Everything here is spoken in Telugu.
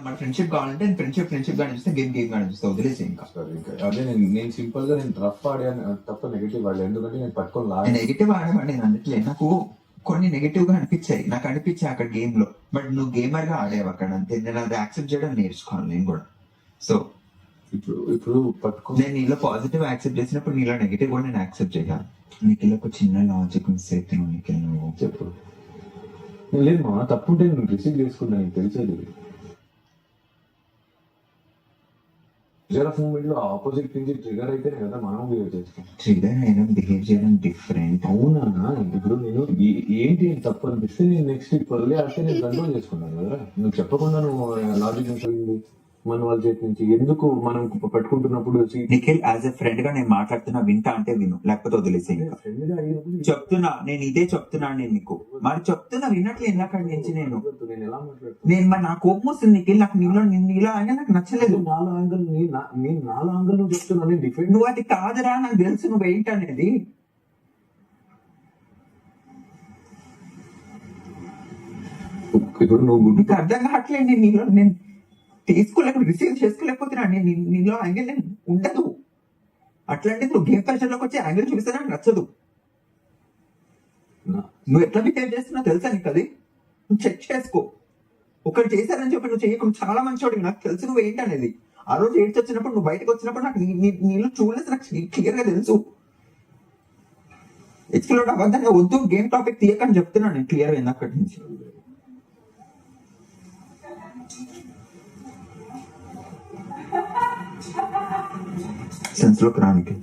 మన ఫ్రెండ్షిప్ కావాలంటే ఫ్రెండ్షిప్ గా అనిపిస్తే గేమ్ గా అనిపిస్తే వదిలేసి ఇంకా అదే నేను సింపుల్ గా నేను రఫ్ ఆడాను తప్ప నెగిటివ్ ఆడలేదు. ఎందుకంటే నేను పట్టుకొని నెగిటివ్ ఆడేవాడిని నేను అనట్లేదు. నాకు కొన్ని నెగిటివ్ గా అనిపించాయి, నాకు అనిపించాయి అక్కడ గేమ్ లో. బట్ నువ్వు గేమర్ గా ఆడేవు అక్కడ, అంతే. నేను అది యాక్సెప్ట్ చేయడం నేర్చుకోవాలి నేను కూడా. సో ఇప్పుడు పట్టుకో, నేను నీలో పాజిటివ్ యాక్సెప్ట్ చేసినప్పుడు నీలో నెగిటివ్ కూడా నేను యాక్సెప్ట్ చేయాలి. నీకు ఒక చిన్న లాజిక్ మిస్ అయితే నువ్వు చెప్పు. లేదు మా తప్పుంటే నేను రిసీవ్ చేసుకున్నా, నీకు తెలిసేది. ట్రిగర్ ఆఫ్ మూమెంట్ లో ఆపోజిట్ నుంచి ట్రిగర్ అయితే కదా మనం బిహేవ్ చేస్తాం. ట్రిగర్ అయినా బిహేవ్ చేయడం డిఫరెంట్. అవునా? ఇప్పుడు నేను ఏంటి తప్పు అనిపిస్తే నేను నెక్స్ట్ పర్లే అంటే నేను కంట్రోల్ చేసుకున్నాను కదా. నువ్వు చెప్పకుండా నువ్వు లాజిక్ ఉంటుంది మన వాళ్ళ చేతి నుంచి. ఎందుకు మనం పట్టుకుంటున్నప్పుడు నిఖిల్ యాజ్ ఎ ఫ్రెండ్ గా నేను మాట్లాడుతున్నా, వింటా అంటే విను, లేకపోతే వదిలేసి. చెప్తున్నా, నేను ఇదే చెప్తున్నా నేను నీకు. మరి చెప్తున్నా వినట్లేదు ఇందాక నుంచి. నేను ఎలా మాట్లాడుతున్నా? మరి నా కోపం వస్తుంది నిఖిల్. నాకు నీలో అయినా నాకు నచ్చలేదు. నాలుగు యాంగిల్ నువ్వు చెప్తున్నా డిఫెండ్. నువ్వు అది కాదురా, నాకు తెలుసు నువ్వు ఏంటి అనేది. ఇప్పుడు నువ్వు నీకు అర్థం కావట్లేదు. నేను నీలో నేను రిసీవ్ చేసుకోలేకపోతున్నా. నేను నీలో యాంగిల్ నేను ఉండదు. అట్లాంటి నువ్వు గేమ్ ప్రెషర్ లోకి వచ్చి యాంగిల్ చూపిస్తే నాకు నచ్చదు. నువ్వు ఎట్లా బిహేవ్ చేస్తున్నా తెలుసా నీకు? అది నువ్వు చెక్ చేసుకో. ఒకరు చేశారని చెప్పి నువ్వు చేయకుండా చాలా మంచివాడివి, నాకు తెలుసు నువ్వు ఏంటి అనేది. ఆ రోజు ఏడ్చి వచ్చినప్పుడు నువ్వు బయటకు వచ్చినప్పుడు నాకు నీళ్ళు చూడలేదు, నాకు క్లియర్ గా తెలుసు. ఎక్స్ప్లోర్ అవ్వద్దని వద్దు, గేమ్ టాపిక్ తీయకని చెప్తున్నాను నేను క్లియర్ గా అక్కడి నుంచి. సెన్స్ లోకి రానికి